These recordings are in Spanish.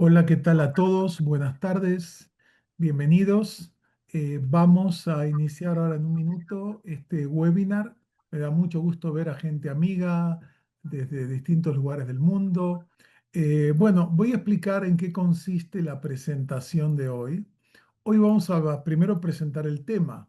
Hola, ¿qué tal a todos? Buenas tardes, bienvenidos. Vamos a iniciar ahora en un minuto este webinar. Me da mucho gusto ver a gente amiga desde distintos lugares del mundo. Bueno, voy a explicar en qué consiste la presentación de hoy. Hoy vamos a primero presentar el tema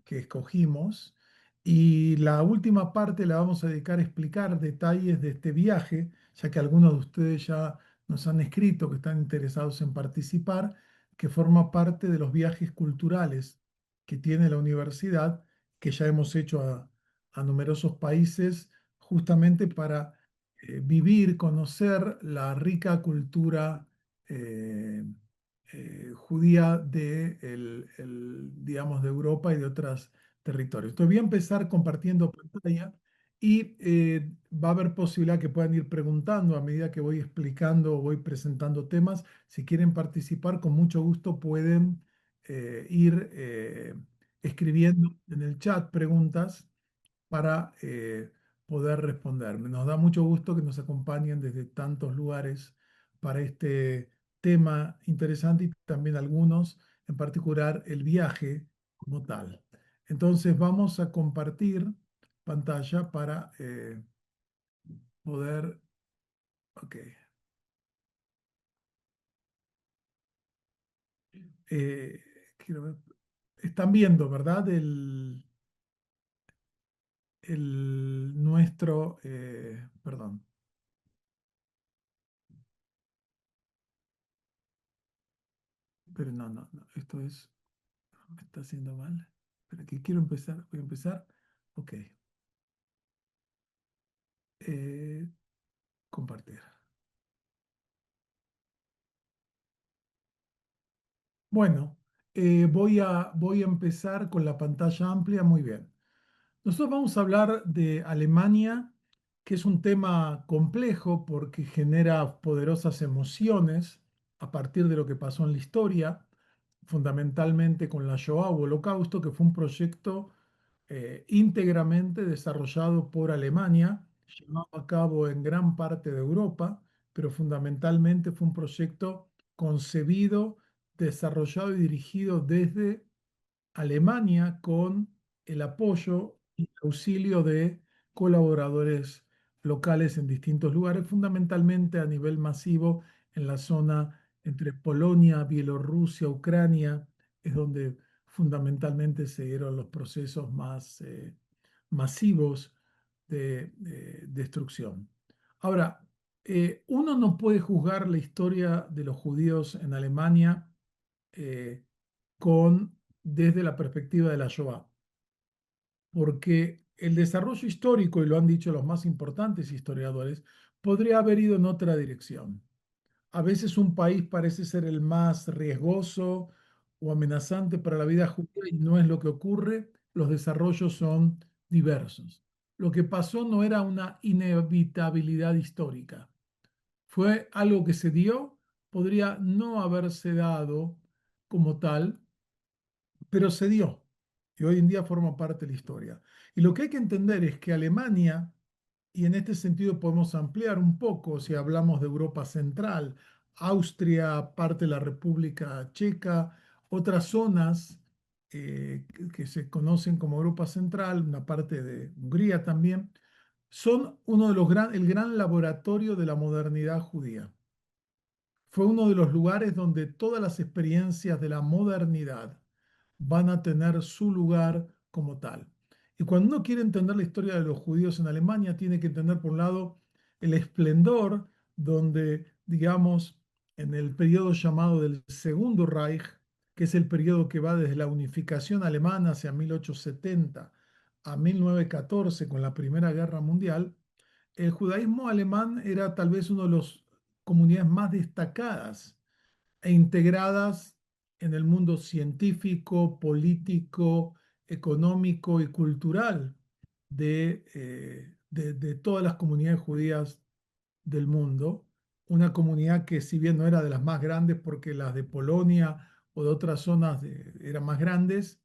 que escogimos y la última parte la vamos a dedicar a explicar detalles de este viaje, ya que algunos de ustedes ya nos han escrito que están interesados en participar, que forma parte de los viajes culturales que tiene la universidad, que ya hemos hecho a numerosos países justamente para vivir, conocer la rica cultura eh, judía digamos, de Europa y de otros territorios. Entonces voy a empezar compartiendo pantalla y va a haber posibilidad que puedan ir preguntando a medida que voy explicando o voy presentando temas. Si quieren participar, con mucho gusto pueden ir escribiendo en el chat preguntas para poder responderme. Nos da mucho gusto que nos acompañen desde tantos lugares para este tema interesante y también algunos, en particular el viaje como tal. Entonces vamos a compartir pantalla para poder, ok. Eh, quiero ver, están viendo, ¿verdad? Nuestro, perdón, pero no, esto es, me está haciendo mal. Pero que quiero empezar, voy a empezar, ok. Eh, compartir. Bueno, voy a empezar con la pantalla amplia, muy bien. Nosotros vamos a hablar de Alemania, que es un tema complejo porque genera poderosas emociones a partir de lo que pasó en la historia, fundamentalmente con la Shoah o Holocausto, que fue un proyecto íntegramente desarrollado por Alemania, llevado a cabo en gran parte de Europa, pero fundamentalmente fue un proyecto concebido, desarrollado y dirigido desde Alemania con el apoyo y auxilio de colaboradores locales en distintos lugares, fundamentalmente a nivel masivo en la zona entre Polonia, Bielorrusia, Ucrania, es donde fundamentalmente se dieron los procesos más masivos de destrucción. Ahora, uno no puede juzgar la historia de los judíos en Alemania eh, desde la perspectiva de la Shoah, porque el desarrollo histórico, y lo han dicho los más importantes historiadores, podría haber ido en otra dirección. A veces un país parece ser el más riesgoso o amenazante para la vida judía y no es lo que ocurre. Los desarrollos son diversos. Lo que pasó no era una inevitabilidad histórica, fue algo que se dio, podría no haberse dado como tal, pero se dio y hoy en día forma parte de la historia. Y lo que hay que entender es que Alemania, y en este sentido podemos ampliar un poco si hablamos de Europa Central, Austria, parte de la República Checa, otras zonas que se conocen como Europa Central, una parte de Hungría también, son uno de el gran laboratorio de la modernidad judía. Fue uno de los lugares donde todas las experiencias de la modernidad van a tener su lugar como tal. Y cuando uno quiere entender la historia de los judíos en Alemania, tiene que entender, por un lado, el esplendor donde, digamos, en el periodo llamado del Segundo Reich, que es el periodo que va desde la unificación alemana hacia 1870 a 1914 con la Primera Guerra Mundial, el judaísmo alemán era tal vez uno de los comunidades más destacadas e integradas en el mundo científico, político, económico y cultural de todas las comunidades judías del mundo. Una comunidad que si bien no era de las más grandes porque las de Polonia o de otras zonas eran más grandes,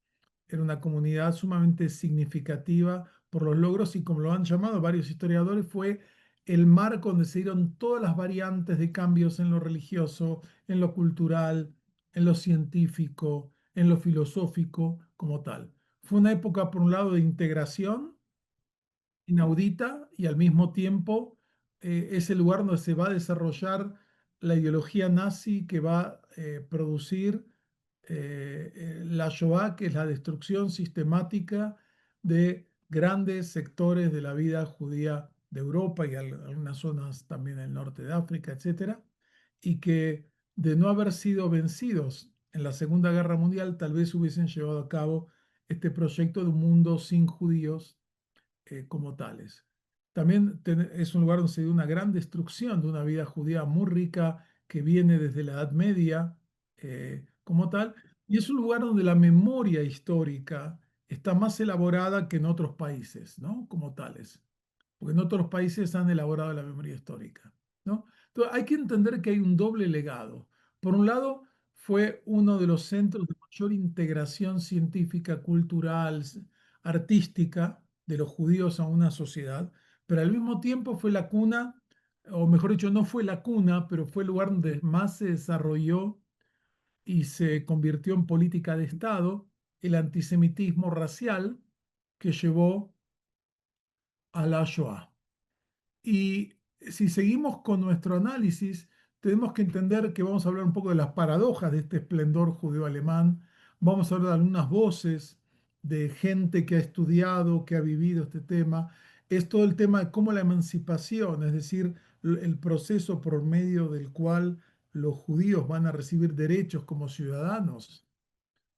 era una comunidad sumamente significativa por los logros y como lo han llamado varios historiadores, fue el marco donde se dieron todas las variantes de cambios en lo religioso, en lo cultural, en lo científico, en lo filosófico, como tal. Fue una época, por un lado, de integración inaudita y al mismo tiempo es el lugar donde se va a desarrollar la ideología nazi que va a producir la Shoah, que es la destrucción sistemática de grandes sectores de la vida judía de Europa y algunas zonas también del norte de África, etcétera, y que de no haber sido vencidos en la Segunda Guerra Mundial, tal vez hubiesen llevado a cabo este proyecto de un mundo sin judíos como tales. También es un lugar donde se dio una gran destrucción de una vida judía muy rica que viene desde la Edad Media como tal, y es un lugar donde la memoria histórica está más elaborada que en otros países, ¿no? Como tales, porque en otros países han elaborado la memoria histórica, ¿no? Entonces hay que entender que hay un doble legado. Por un lado, fue uno de los centros de mayor integración científica, cultural, artística de los judíos a una sociedad, pero al mismo tiempo fue la cuna, o mejor dicho, no fue la cuna, pero fue el lugar donde más se desarrolló y se convirtió en política de Estado el antisemitismo racial que llevó a la Shoah. Y si seguimos con nuestro análisis, tenemos que entender que vamos a hablar un poco de las paradojas de este esplendor judeo-alemán, vamos a hablar de algunas voces de gente que ha estudiado, que ha vivido este tema, es todo el tema de cómo la emancipación, es decir, el proceso por medio del cual los judíos van a recibir derechos como ciudadanos,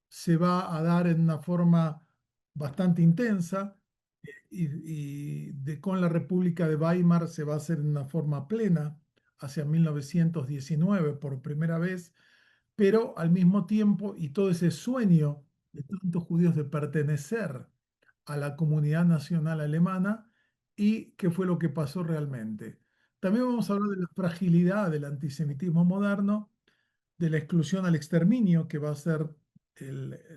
se va a dar en una forma bastante intensa con la República de Weimar se va a hacer en una forma plena hacia 1919 por primera vez, pero al mismo tiempo, y todo ese sueño de tantos judíos de pertenecer a la comunidad nacional alemana, y qué fue lo que pasó realmente. También vamos a hablar de la fragilidad del antisemitismo moderno, de la exclusión al exterminio, que va a ser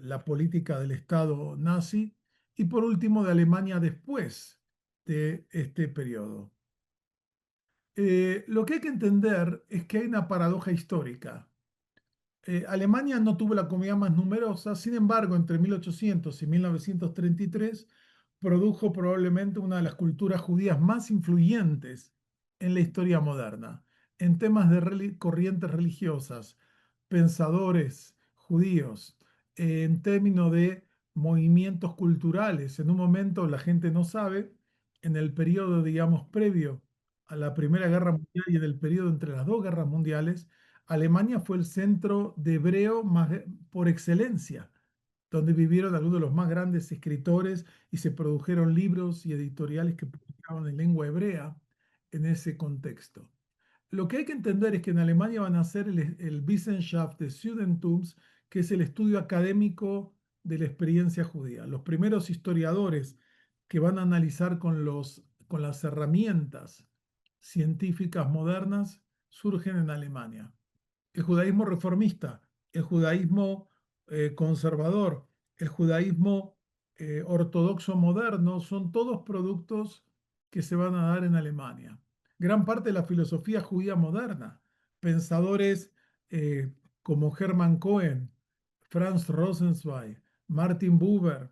la política del Estado nazi, y por último de Alemania después de este periodo. Lo que hay que entender es que hay una paradoja histórica. Alemania no tuvo la comunidad más numerosa, sin embargo, entre 1800 y 1933 produjo probablemente una de las culturas judías más influyentes en la historia moderna, en temas de corrientes religiosas, pensadores judíos, en términos de movimientos culturales. En un momento la gente no sabe, en el periodo, digamos, previo a la Primera Guerra Mundial y en el periodo entre las dos guerras mundiales, Alemania fue el centro de hebreo por excelencia, donde vivieron algunos de los más grandes escritores y se produjeron libros y editoriales que publicaban en lengua hebrea en ese contexto. Lo que hay que entender es que en Alemania van a hacer el Wissenschaft des Judentums, que es el estudio académico de la experiencia judía. Los primeros historiadores que van a analizar con las herramientas científicas modernas surgen en Alemania. El judaísmo reformista, el judaísmo conservador, el judaísmo ortodoxo moderno, son todos productos que se van a dar en Alemania. Gran parte de la filosofía judía moderna, pensadores eh, como Hermann Cohen, Franz Rosenzweig, Martin Buber,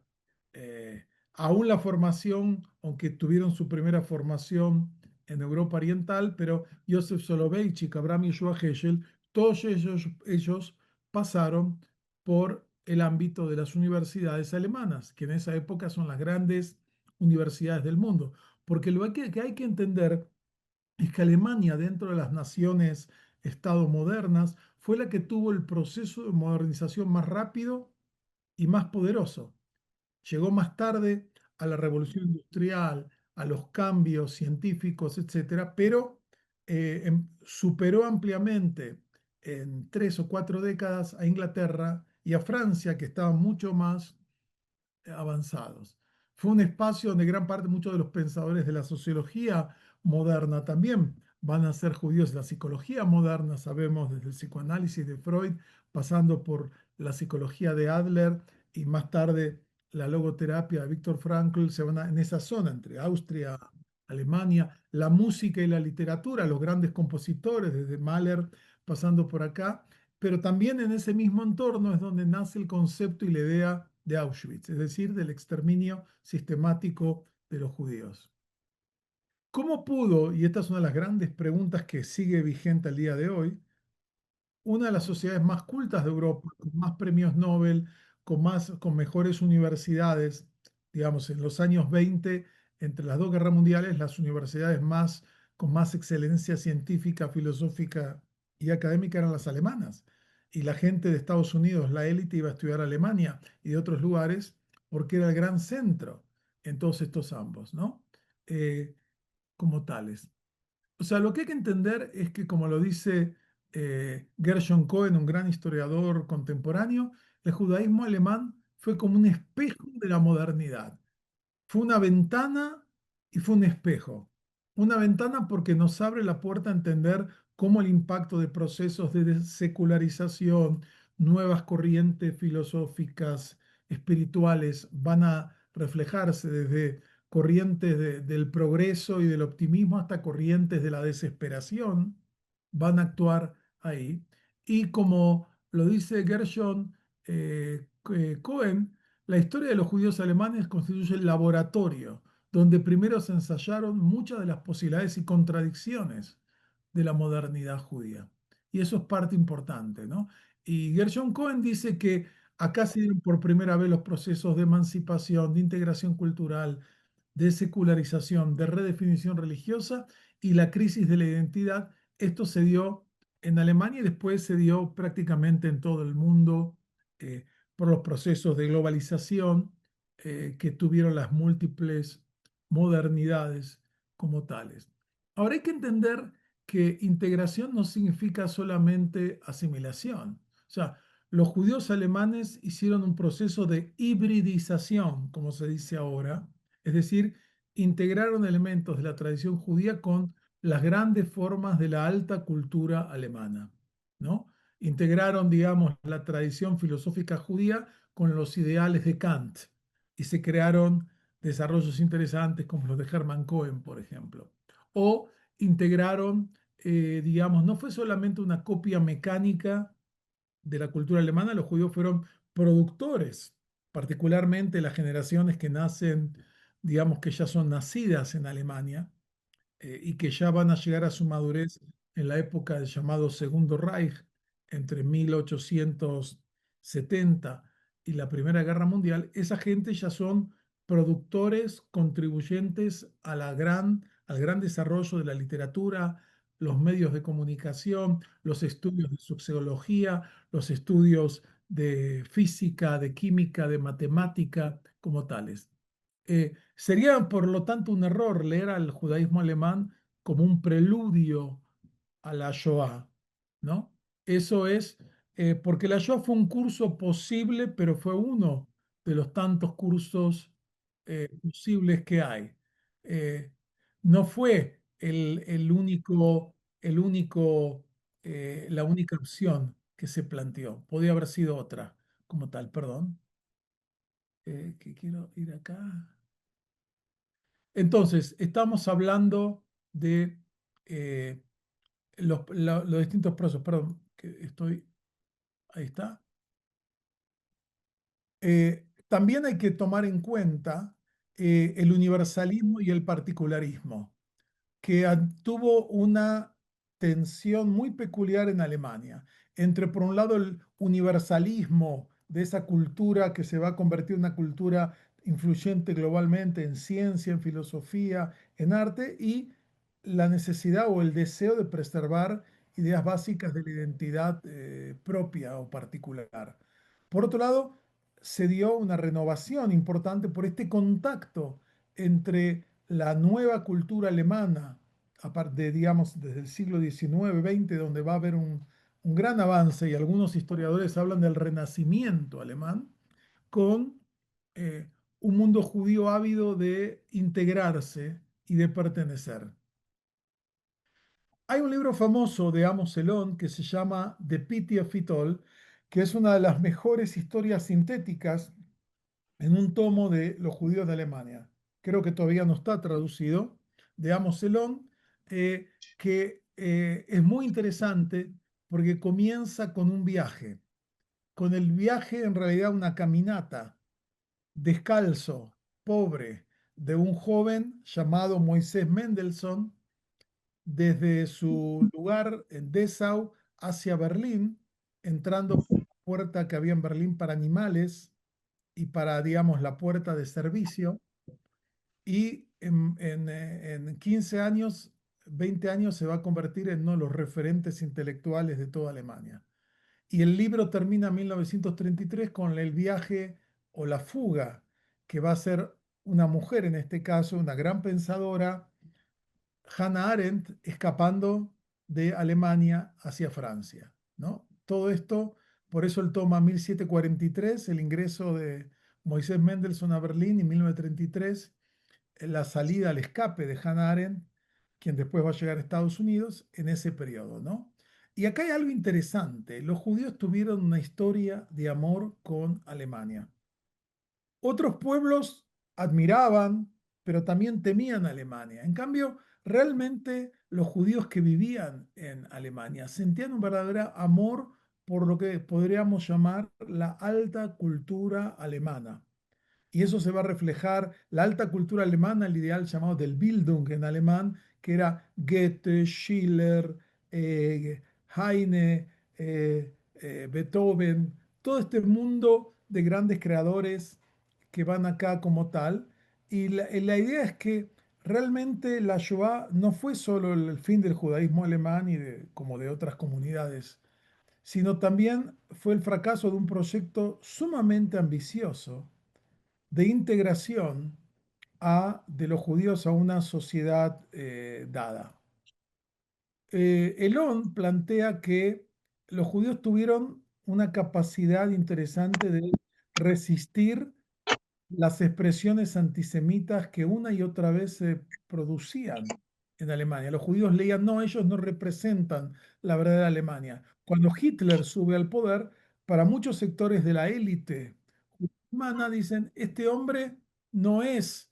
aún la formación, aunque tuvieron su primera formación en Europa Oriental, pero Joseph Soloveitchik, Abraham Yeshua Heschel, todos ellos pasaron por el ámbito de las universidades alemanas, que en esa época son las grandes universidades del mundo. Porque lo que hay que entender es que Alemania, dentro de las naciones Estado modernas, fue la que tuvo el proceso de modernización más rápido y más poderoso. Llegó más tarde a la revolución industrial, a los cambios científicos, etcétera, pero superó ampliamente en 3 o 4 décadas a Inglaterra y a Francia, que estaban mucho más avanzados. Fue un espacio donde gran parte, muchos de los pensadores de la sociología moderna también van a ser judíos. La psicología moderna, sabemos, desde el psicoanálisis de Freud, pasando por la psicología de Adler y más tarde la logoterapia de Viktor Frankl, se van en esa zona entre Austria, Alemania, la música y la literatura, los grandes compositores, desde Mahler pasando por acá, pero también en ese mismo entorno es donde nace el concepto y la idea de Auschwitz, es decir, del exterminio sistemático de los judíos. ¿Cómo pudo, y esta es una de las grandes preguntas que sigue vigente al día de hoy, una de las sociedades más cultas de Europa, con más premios Nobel, con mejores universidades, digamos, en los años 20, entre las dos guerras mundiales, las universidades con más excelencia científica, filosófica y académica eran las alemanas. Y la gente de Estados Unidos, la élite, iba a estudiar a Alemania y de otros lugares porque era el gran centro en todos estos ambos, ¿no? Eh, como tales. O sea, lo que hay que entender es que, como lo dice Gershon Cohen, un gran historiador contemporáneo, el judaísmo alemán fue como un espejo de la modernidad. Fue una ventana y fue un espejo. Una ventana porque nos abre la puerta a entender cómo el impacto de procesos de secularización, nuevas corrientes filosóficas, espirituales, van a reflejarse desde corrientes del progreso y del optimismo hasta corrientes de la desesperación, van a actuar ahí. Y como lo dice Gershon Cohen, la historia de los judíos alemanes constituye el laboratorio donde primero se ensayaron muchas de las posibilidades y contradicciones de la modernidad judía. Y eso es parte importante, ¿no? Y Gershon Cohen dice que acá se dieron por primera vez los procesos de emancipación, de integración cultural, de secularización, de redefinición religiosa y la crisis de la identidad. Esto se dio en Alemania y después se dio prácticamente en todo el mundo por los procesos de globalización que tuvieron las múltiples modernidades como tales. Ahora hay que entender que integración no significa solamente asimilación. O sea, los judíos alemanes hicieron un proceso de hibridización, como se dice ahora, es decir, integraron elementos de la tradición judía con las grandes formas de la alta cultura alemana, ¿no? Integraron, digamos, la tradición filosófica judía con los ideales de Kant y se crearon desarrollos interesantes como los de Hermann Cohen, por ejemplo. O integraron, digamos, no fue solamente una copia mecánica de la cultura alemana, los judíos fueron productores, particularmente las generaciones que nacen, digamos que ya son nacidas en Alemania, y que ya van a llegar a su madurez en la época del llamado Segundo Reich, entre 1870 y la Primera Guerra Mundial, esa gente ya son productores, contribuyentes a al gran desarrollo de la literatura, los medios de comunicación, los estudios de sociología, los estudios de física, de química, de matemática, como tales. Sería, por lo tanto, un error leer al judaísmo alemán como un preludio a la Shoah, ¿no? Eso es porque la Shoah fue un curso posible, pero fue uno de los tantos cursos posibles que hay. Eh, no fue la única opción que se planteó. Podía haber sido otra como tal, perdón. Que quiero ir acá. Entonces, estamos hablando de eh, los distintos procesos. Perdón, que estoy, ahí está. También hay que tomar en cuenta el universalismo y el particularismo, que tuvo una tensión muy peculiar en Alemania, entre por un lado el universalismo de esa cultura que se va a convertir en una cultura influyente globalmente en ciencia, en filosofía, en arte, y la necesidad o el deseo de preservar ideas básicas de la identidad propia o particular. Por otro lado, se dio una renovación importante por este contacto entre la nueva cultura alemana, aparte, digamos, desde el siglo XIX, XX, donde va a haber un gran avance, y algunos historiadores hablan del renacimiento alemán, con eh, un mundo judío ávido de integrarse y de pertenecer. Hay un libro famoso de Amos Elon que se llama The Pity of It All, que es una de las mejores historias sintéticas en un tomo de los judíos de Alemania. Creo que todavía no está traducido, de Amos Elón, que es muy interesante porque comienza con un viaje. Con el viaje, en realidad, una caminata, descalzo, pobre, de un joven llamado Moisés Mendelssohn, desde su lugar en Dessau hacia Berlín, entrando por la puerta que había en Berlín para animales y para, digamos, la puerta de servicio. Y en 15 años, 20 años, se va a convertir en uno de los referentes intelectuales de toda Alemania. Y el libro termina en 1933 con el viaje o la fuga que va a ser una mujer, en este caso, una gran pensadora, Hannah Arendt, escapando de Alemania hacia Francia, ¿no? Todo esto, por eso él toma 1743, el ingreso de Moisés Mendelssohn a Berlín, y 1933 la salida al escape de Hannah Arendt, quien después va a llegar a Estados Unidos en ese periodo, ¿no? Y acá hay algo interesante. Los judíos tuvieron una historia de amor con Alemania. Otros pueblos admiraban, pero también temían a Alemania. En cambio, realmente los judíos que vivían en Alemania sentían un verdadero amor por lo que podríamos llamar la alta cultura alemana. Y eso se va a reflejar, la alta cultura alemana, el ideal llamado del Bildung en alemán, que era Goethe, Schiller, Heine, Beethoven, todo este mundo de grandes creadores que van acá como tal. Y la idea es que realmente la Shoah no fue solo el fin del judaísmo alemán y como de otras comunidades, sino también fue el fracaso de un proyecto sumamente ambicioso de integración de los judíos a una sociedad dada. Elón plantea que los judíos tuvieron una capacidad interesante de resistir las expresiones antisemitas que una y otra vez se producían en Alemania. Los judíos leían, no, ellos no representan la verdadera Alemania. Cuando Hitler sube al poder, para muchos sectores de la élite humana dicen, este hombre no es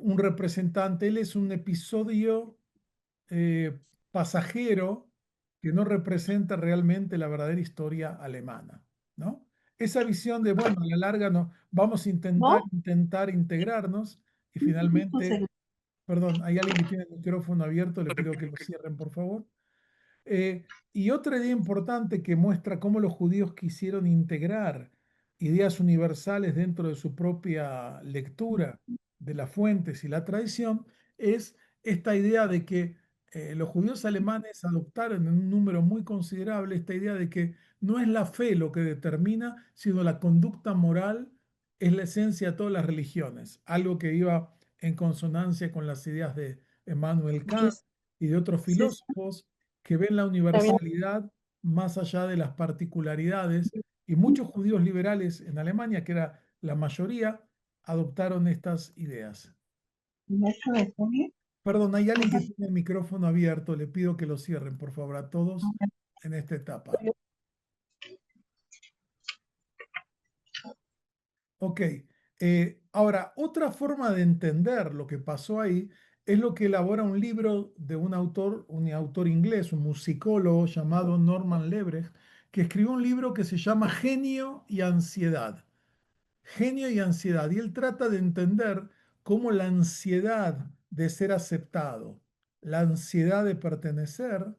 un representante, él es un episodio eh, pasajero que no representa realmente la verdadera historia alemana, ¿no? Esa visión de, bueno, a la larga no, vamos a ¿No? intentar integrarnos y finalmente, perdón, hay alguien que tiene el micrófono abierto, le pido que lo cierren, por favor. Y otra idea importante que muestra cómo los judíos quisieron integrar ideas universales dentro de su propia lectura de las fuentes y la tradición es esta idea de que los judíos alemanes adoptaron en un número muy considerable esta idea de que no es la fe lo que determina, sino la conducta moral es la esencia de todas las religiones, algo que iba en consonancia con las ideas de Emmanuel Kant y de otros filósofos que ven la universalidad más allá de las particularidades, y muchos judíos liberales en Alemania, que era la mayoría, adoptaron estas ideas. Perdón, hay alguien que tiene el micrófono abierto, le pido que lo cierren, por favor, a todos en esta etapa. Ok, ahora, otra forma de entender lo que pasó ahí es lo que elabora un libro de un autor inglés, un musicólogo llamado Norman Lebrecht, que escribió un libro que se llama Genio y Ansiedad. Genio y Ansiedad. Y él trata de entender cómo la ansiedad de ser aceptado, la ansiedad de pertenecer,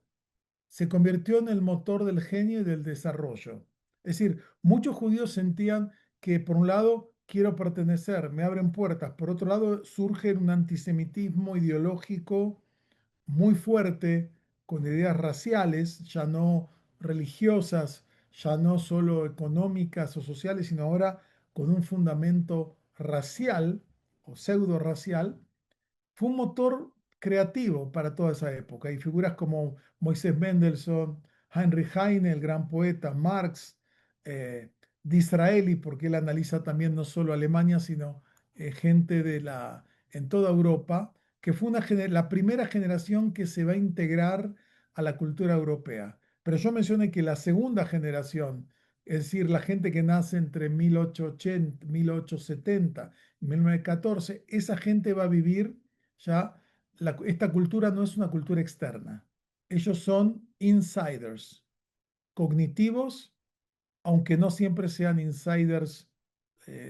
se convirtió en el motor del genio y del desarrollo. Es decir, muchos judíos sentían que por un lado quiero pertenecer, me abren puertas, por otro lado surge un antisemitismo ideológico muy fuerte, con ideas raciales, ya no religiosas, ya no solo económicas o sociales, sino ahora con un fundamento racial o pseudo racial. Fue un motor creativo para toda esa época. Y figuras como Moisés Mendelssohn, Heinrich Heine, el gran poeta, Marx, Disraeli, porque él analiza también no solo Alemania, sino gente en toda Europa, que fue la primera generación que se va a integrar a la cultura europea. Pero yo mencioné que la segunda generación, es decir, la gente que nace entre 1880, 1870 y 1914, esa gente va a vivir ya esta cultura no es una cultura externa. Ellos son insiders cognitivos, aunque no siempre sean insiders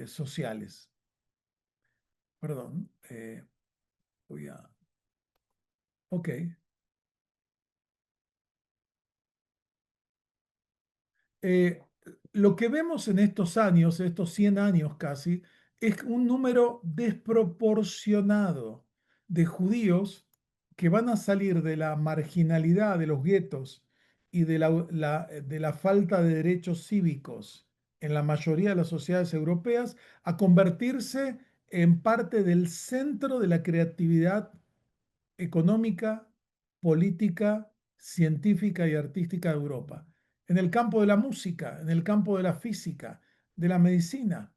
sociales. Perdón. Voy a... Ok. Eh, lo que vemos en estos años, estos 100 años casi, es un número desproporcionado de judíos que van a salir de la marginalidad, de los guetos y de de la falta de derechos cívicos en la mayoría de las sociedades europeas a convertirse en parte del centro de la creatividad económica, política, científica y artística de Europa. En el campo de la música, en el campo de la física, de la medicina,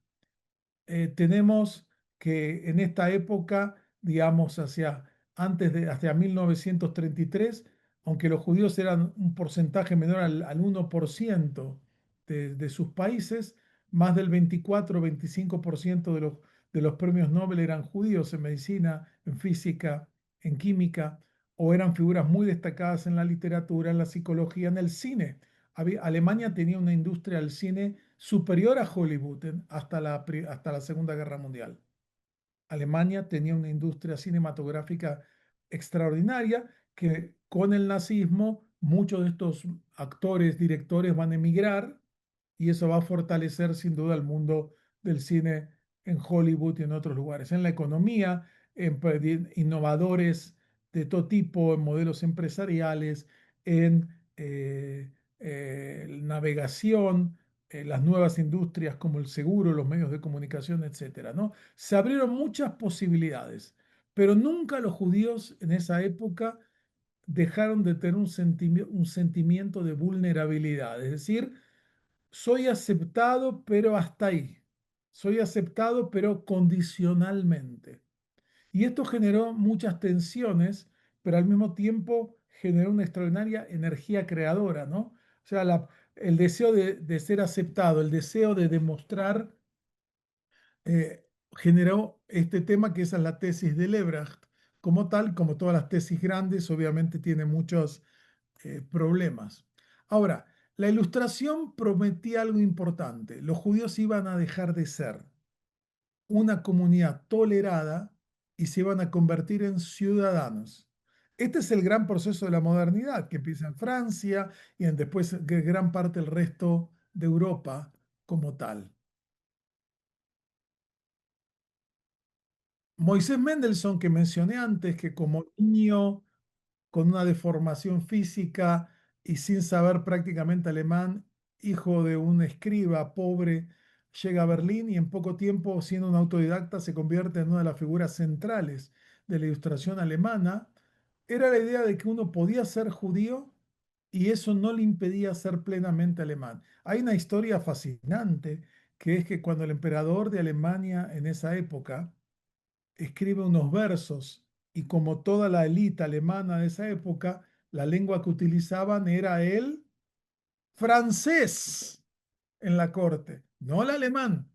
tenemos que en esta época, digamos, hacia 1933, aunque los judíos eran un porcentaje menor al 1% de sus países, más del 24-25% de los premios Nobel eran judíos en medicina, en física, en química, o eran figuras muy destacadas en la literatura, en la psicología, en el cine. Alemania tenía una industria del cine superior a Hollywood hasta la Segunda Guerra Mundial. Alemania tenía una industria cinematográfica extraordinaria que con el nazismo muchos de estos actores, directores van a emigrar y eso va a fortalecer sin duda el mundo del cine en Hollywood y en otros lugares. En la economía, innovadores de todo tipo, en modelos empresariales, en navegación, las nuevas industrias como el seguro, los medios de comunicación, etcétera, ¿no? Se abrieron muchas posibilidades, pero nunca los judíos en esa época dejaron de tener un sentimiento de vulnerabilidad, es decir, soy aceptado, pero hasta ahí. Soy aceptado, pero condicionalmente. Y esto generó muchas tensiones, pero al mismo tiempo generó una extraordinaria energía creadora, ¿no? O sea, el deseo de ser aceptado, el deseo de demostrar generó este tema que esa es la tesis de Lebrecht. Como tal, como todas las tesis grandes, obviamente tiene muchos problemas. Ahora, la ilustración prometía algo importante. Los judíos iban a dejar de ser una comunidad tolerada y se iban a convertir en ciudadanos. Este es el gran proceso de la modernidad que empieza en Francia y en después gran parte del resto de Europa como tal. Moisés Mendelssohn, que mencioné antes, que como niño con una deformación física y sin saber prácticamente alemán, hijo de un escriba pobre, llega a Berlín y en poco tiempo, siendo un autodidacta, se convierte en una de las figuras centrales de la ilustración alemana. Era la idea de que uno podía ser judío y eso no le impedía ser plenamente alemán. Hay una historia fascinante que es que cuando el emperador de Alemania en esa época escribe unos versos y como toda la élite alemana de esa época, la lengua que utilizaban era el francés en la corte, no el alemán.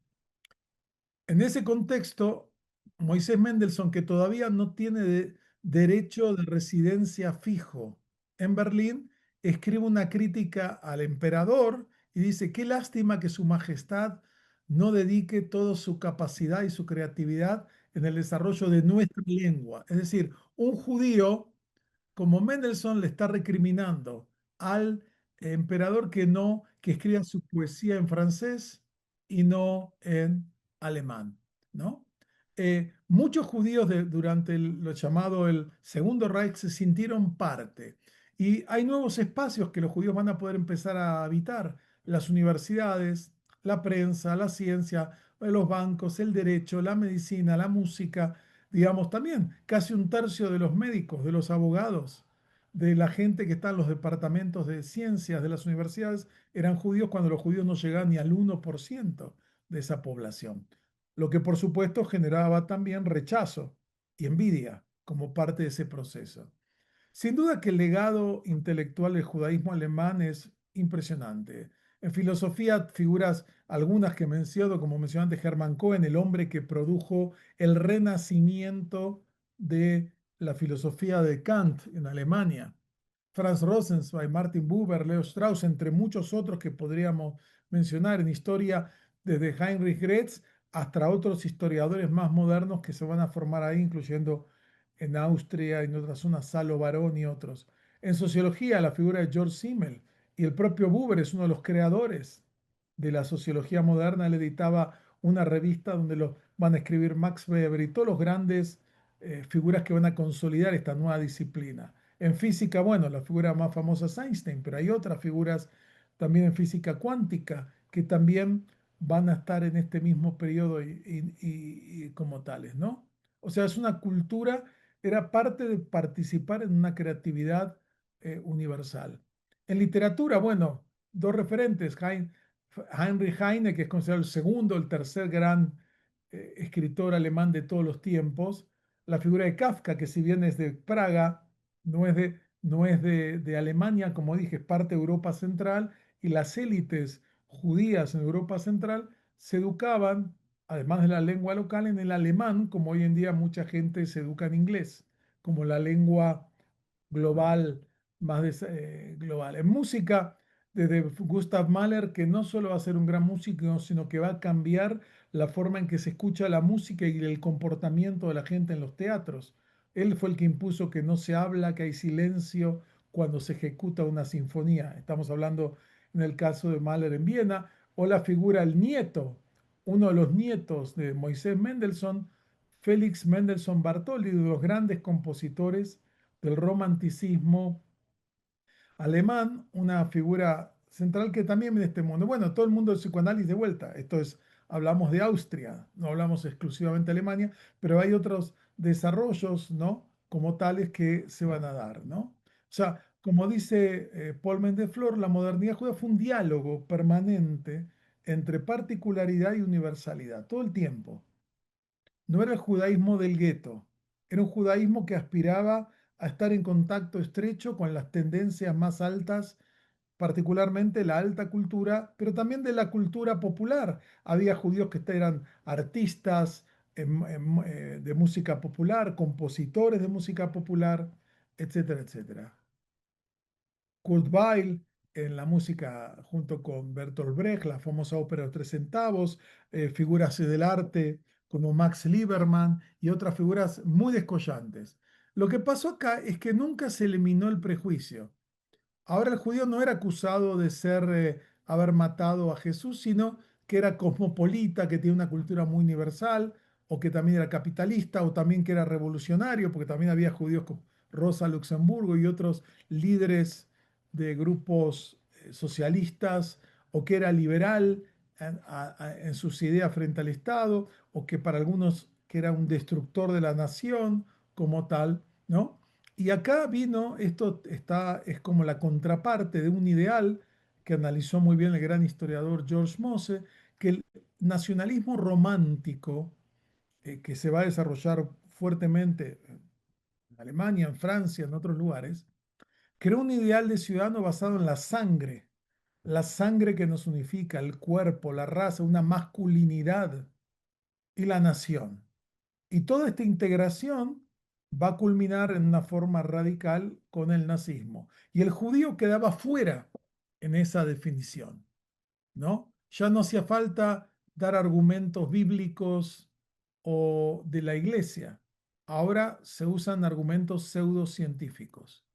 En ese contexto, Moisés Mendelssohn, que todavía no tiene derecho de residencia fijo en Berlín, escribe una crítica al emperador y dice, qué lástima que su majestad no dedique toda su capacidad y su creatividad en el desarrollo de nuestra lengua. Es decir, un judío como Mendelssohn le está recriminando al emperador que escriba su poesía en francés y no en alemán, ¿no? Muchos judíos durante lo llamado el Segundo Reich se sintieron parte y hay nuevos espacios que los judíos van a poder empezar a habitar, las universidades, la prensa, la ciencia, los bancos, el derecho, la medicina, la música, digamos también, casi un tercio de los médicos, de los abogados, de la gente que está en los departamentos de ciencias de las universidades, eran judíos cuando los judíos no llegaban ni al 1% de esa población. Lo que por supuesto generaba también rechazo y envidia como parte de ese proceso. Sin duda que el legado intelectual del judaísmo alemán es impresionante. En filosofía, figuras algunas que menciono, como mencionaste Hermann Cohen, el hombre que produjo el renacimiento de la filosofía de Kant en Alemania. Franz Rosenzweig, Martin Buber, Leo Strauss, entre muchos otros que podríamos mencionar en historia, desde Heinrich Gretz hasta otros historiadores más modernos que se van a formar ahí, incluyendo en Austria, en otras zonas, Salo Barón y otros. En sociología, la figura de George Simmel y el propio Buber es uno de los creadores de la sociología moderna. Él editaba una revista donde lo van a escribir Max Weber y todos los grandes figuras que van a consolidar esta nueva disciplina. En física, bueno, la figura más famosa es Einstein, pero hay otras figuras también en física cuántica que también van a estar en este mismo periodo y como tales, ¿no? O sea, es una cultura, era parte de participar en una creatividad universal. En literatura, bueno, dos referentes, Heinrich Heine, que es considerado el segundo, el tercer gran escritor alemán de todos los tiempos, la figura de Kafka, que si bien es de Praga, no es de Alemania, como dije, es parte de Europa Central, y las élites judías en Europa Central se educaban, además de la lengua local, en el alemán, como hoy en día mucha gente se educa en inglés, como la lengua global, global. En música, desde Gustav Mahler, que no solo va a ser un gran músico, sino que va a cambiar la forma en que se escucha la música y el comportamiento de la gente en los teatros. Él fue el que impuso que no se habla, que hay silencio cuando se ejecuta una sinfonía. Estamos hablando en el caso de Mahler en Viena, o la figura del nieto, uno de los nietos de Moisés Mendelssohn, Félix Mendelssohn Bartholdy, de los grandes compositores del romanticismo alemán, una figura central que también en este mundo. Bueno, todo el mundo del psicoanálisis de vuelta. Esto es, hablamos de Austria, no hablamos exclusivamente de Alemania, pero hay otros desarrollos, ¿no? Como tales que se van a dar, ¿no? O sea, como dice Paul Mendes Flor, la modernidad judía fue un diálogo permanente entre particularidad y universalidad, todo el tiempo. No era el judaísmo del gueto, era un judaísmo que aspiraba a estar en contacto estrecho con las tendencias más altas, particularmente la alta cultura, pero también de la cultura popular. Había judíos que eran artistas de música popular, compositores de música popular, etcétera, etcétera. Kurt Weill en la música junto con Bertolt Brecht, la famosa ópera de tres centavos, figuras del arte como Max Liebermann y otras figuras muy descollantes. Lo que pasó acá es que nunca se eliminó el prejuicio. Ahora el judío no era acusado de haber matado a Jesús, sino que era cosmopolita, que tiene una cultura muy universal, o que también era capitalista, o también que era revolucionario, porque también había judíos como Rosa Luxemburgo y otros líderes de grupos socialistas, o que era liberal en sus ideas frente al Estado, o que para algunos que era un destructor de la nación como tal, ¿no? Y acá vino, es como la contraparte de un ideal que analizó muy bien el gran historiador George Mosse, que el nacionalismo romántico, que se va a desarrollar fuertemente en Alemania, en Francia, en otros lugares, creó un ideal de ciudadano basado en la sangre que nos unifica, el cuerpo, la raza, una masculinidad y la nación. Y toda esta integración va a culminar en una forma radical con el nazismo. Y el judío quedaba fuera en esa definición, ¿no? Ya no hacía falta dar argumentos bíblicos o de la iglesia. Ahora se usan argumentos pseudocientíficos.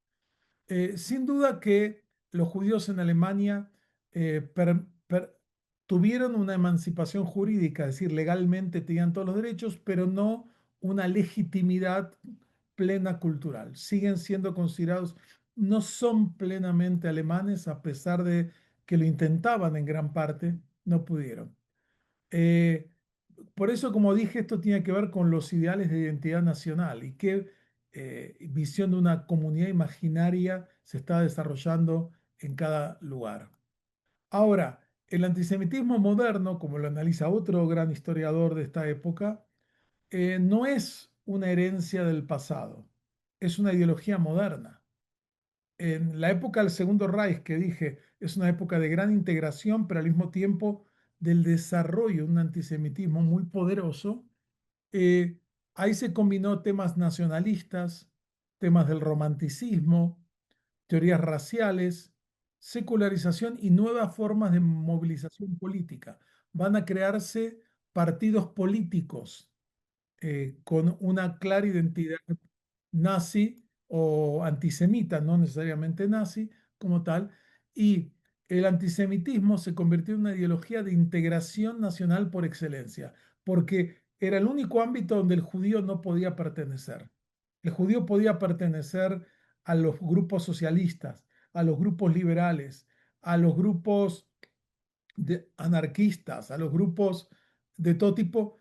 Sin duda que los judíos en Alemania eh, per- per- tuvieron una emancipación jurídica, es decir, legalmente tenían todos los derechos, pero no una legitimidad plena cultural. Siguen siendo considerados, no son plenamente alemanes, a pesar de que lo intentaban en gran parte, no pudieron. Eh, por eso, como dije, esto tiene que ver con los ideales de identidad nacional y qué visión de una comunidad imaginaria se está desarrollando en cada lugar. Ahora, el antisemitismo moderno, como lo analiza otro gran historiador de esta época, no es una herencia del pasado, es una ideología moderna. En la época del Segundo Reich, que dije, es una época de gran integración, pero al mismo tiempo del desarrollo de un antisemitismo muy poderoso, eh, ahí se combinó temas nacionalistas, temas del romanticismo, teorías raciales, secularización y nuevas formas de movilización política. Van a crearse partidos políticos con una clara identidad nazi o antisemita, no necesariamente nazi como tal, y el antisemitismo se convirtió en una ideología de integración nacional por excelencia, porque era el único ámbito donde el judío no podía pertenecer. El judío podía pertenecer a los grupos socialistas, a los grupos liberales, a los grupos de anarquistas, a los grupos de todo tipo,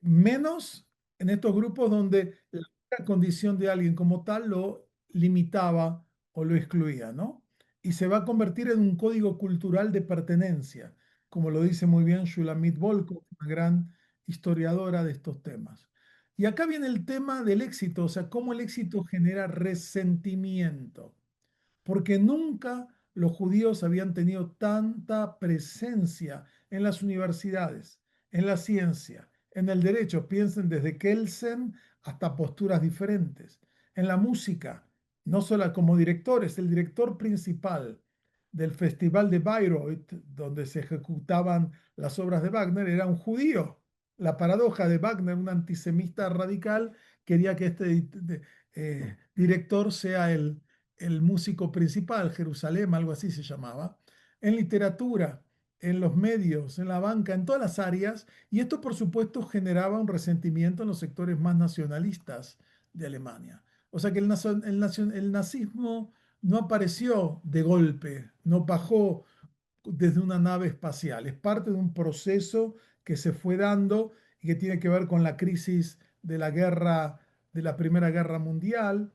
menos en estos grupos donde la condición de alguien como tal lo limitaba o lo excluía, ¿no? Y se va a convertir en un código cultural de pertenencia, como lo dice muy bien Shulamit Volkov, una gran historiadora de estos temas. Y acá viene el tema del éxito, o sea, cómo el éxito genera resentimiento porque nunca los judíos habían tenido tanta presencia en las universidades, en la ciencia, en el derecho, piensen desde Kelsen hasta posturas diferentes, en la música, no solo como directores, el director principal del Festival de Bayreuth, donde se ejecutaban las obras de Wagner, era un judío. La paradoja de Wagner, un antisemita radical, quería que este director sea el músico principal, Jerusalén, algo así se llamaba, en literatura, en los medios, en la banca, en todas las áreas, y esto por supuesto generaba un resentimiento en los sectores más nacionalistas de Alemania. O sea que el nazismo no apareció de golpe, no bajó desde una nave espacial. Es parte de un proceso que se fue dando y que tiene que ver con la crisis de la guerra, de la Primera Guerra Mundial,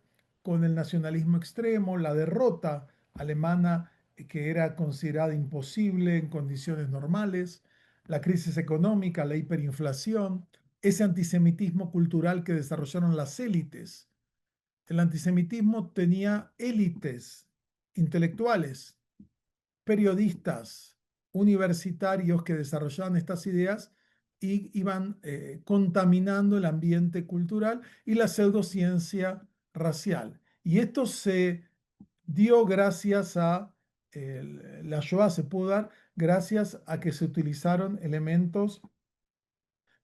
con el nacionalismo extremo, la derrota alemana que era considerada imposible en condiciones normales, la crisis económica, la hiperinflación, ese antisemitismo cultural que desarrollaron las élites. El antisemitismo tenía élites intelectuales periodistas universitarios que desarrollaban estas ideas y iban contaminando el ambiente cultural y la pseudociencia racial. Y esto se dio gracias a, la Shoah se pudo dar gracias a que se utilizaron elementos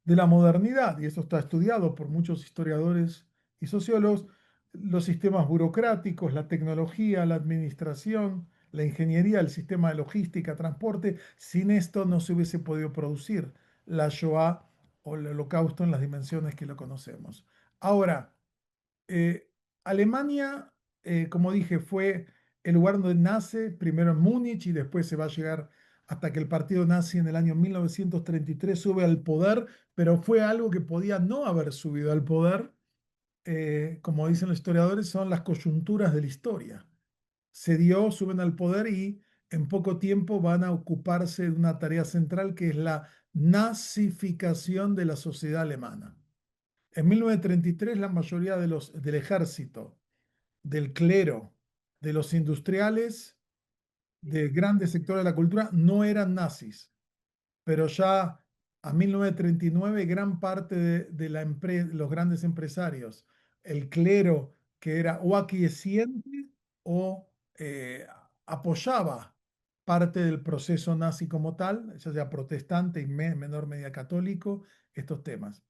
de la modernidad, y esto está estudiado por muchos historiadores y sociólogos, los sistemas burocráticos, la tecnología, la administración, la ingeniería, el sistema de logística, transporte, sin esto no se hubiese podido producir la Shoah o el holocausto en las dimensiones que lo conocemos. Ahora, eh, Alemania, como dije, fue el lugar donde nace, primero en Múnich y después se va a llegar hasta que el partido nazi en el año 1933 sube al poder, pero fue algo que podía no haber subido al poder. Como dicen los historiadores, son las coyunturas de la historia. Se dio, suben al poder y en poco tiempo van a ocuparse de una tarea central que es la nazificación de la sociedad alemana. En 1933 la mayoría del ejército, del clero, de los industriales, de grandes sectores de la cultura no eran nazis, pero ya a 1939 gran parte de los grandes empresarios, el clero que era o aquiesciente o apoyaba parte del proceso nazi como tal, ya sea protestante y menor medida católico, estos temas.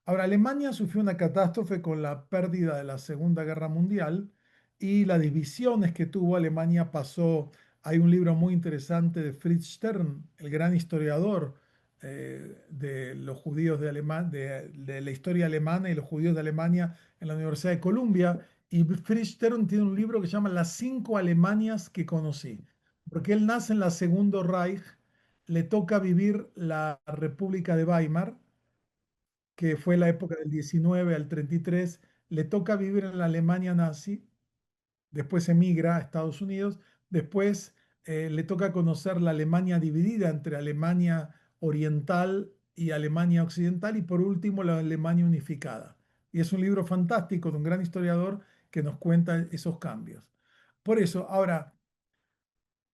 Ahora, Alemania sufrió una catástrofe con la pérdida de la Segunda Guerra Mundial y las divisiones que tuvo Alemania pasó. Hay un libro muy interesante de Fritz Stern, el gran historiador de los judíos de la historia alemana y los judíos de Alemania en la Universidad de Columbia. Y Fritz Stern tiene un libro que se llama Las cinco Alemanias que conocí, porque él nace en la Segundo Reich, le toca vivir la República de Weimar que fue la época del 19 al 33, le toca vivir en la Alemania nazi, después emigra a Estados Unidos, después le toca conocer la Alemania dividida entre Alemania oriental y Alemania occidental y por último la Alemania unificada. Y es un libro fantástico de un gran historiador que nos cuenta esos cambios. Por eso, ahora,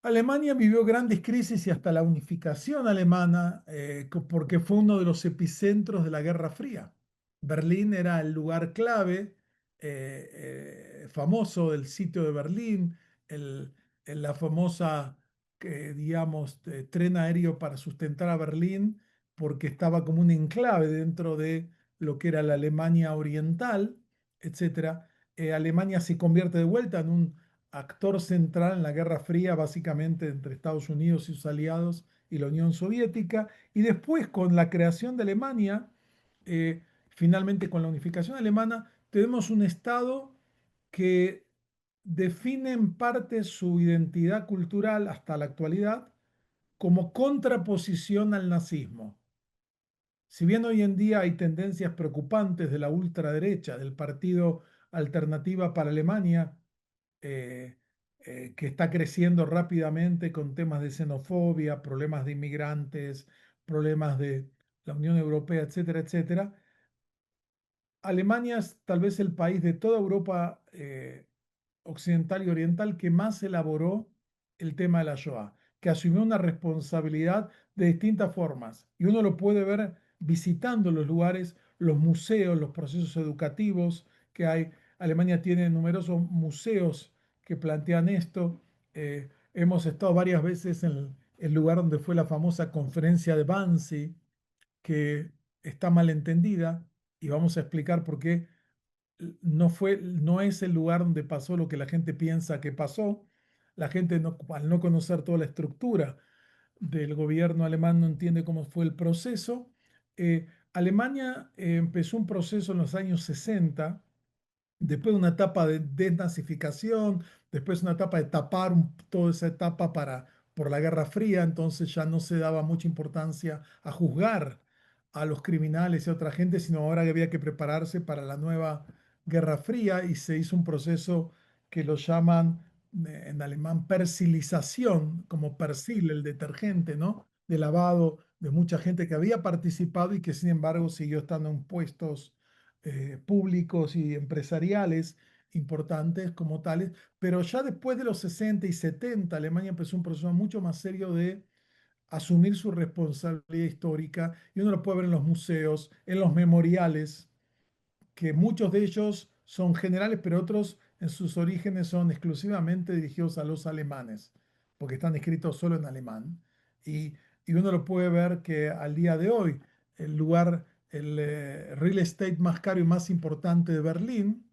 Alemania vivió grandes crisis y hasta la unificación alemana, porque fue uno de los epicentros de la Guerra Fría. Berlín era el lugar clave famoso del sitio de Berlín, el, la famosa, digamos, tren aéreo para sustentar a Berlín, porque estaba como un enclave dentro de lo que era la Alemania oriental, etcétera. Alemania se convierte de vuelta en un actor central en la Guerra Fría, básicamente entre Estados Unidos y sus aliados y la Unión Soviética, y después con la creación de Alemania, finalmente con la unificación alemana, tenemos un Estado que define en parte su identidad cultural hasta la actualidad como contraposición al nazismo. Si bien hoy en día hay tendencias preocupantes de la ultraderecha, del partido Alternativa para Alemania, eh, que está creciendo rápidamente con temas de xenofobia, problemas de inmigrantes, problemas de la Unión Europea, etcétera, etcétera, Alemania es tal vez el país de toda Europa occidental y oriental que más elaboró el tema de la Shoah, que asumió una responsabilidad de distintas formas. Y uno lo puede ver visitando los lugares, los museos, los procesos educativos que hay. Alemania tiene numerosos museos que plantean esto. Hemos estado varias veces en el lugar donde fue la famosa conferencia de Wannsee, que está mal entendida, y vamos a explicar por qué no es el lugar donde pasó lo que la gente piensa que pasó. La gente, al no conocer toda la estructura del gobierno alemán, no entiende cómo fue el proceso. Alemania empezó un proceso en los años 60, después de una etapa de desnazificación, después una etapa de tapar toda esa etapa por la Guerra Fría, entonces ya no se daba mucha importancia a juzgar a los criminales y a otra gente, sino ahora que había que prepararse para la nueva Guerra Fría, y se hizo un proceso que lo llaman en alemán persilización, como Persil, el detergente, ¿no? De lavado de mucha gente que había participado y que sin embargo siguió estando en puestos públicos y empresariales importantes como tales, pero ya después de los 60 y 70 Alemania empezó un proceso mucho más serio de asumir su responsabilidad histórica, y uno lo puede ver en los museos, en los memoriales, que muchos de ellos son generales, pero otros en sus orígenes son exclusivamente dirigidos a los alemanes, porque están escritos solo en alemán. Y, y uno lo puede ver que al día de hoy, el lugar, el real estate más caro y más importante de Berlín,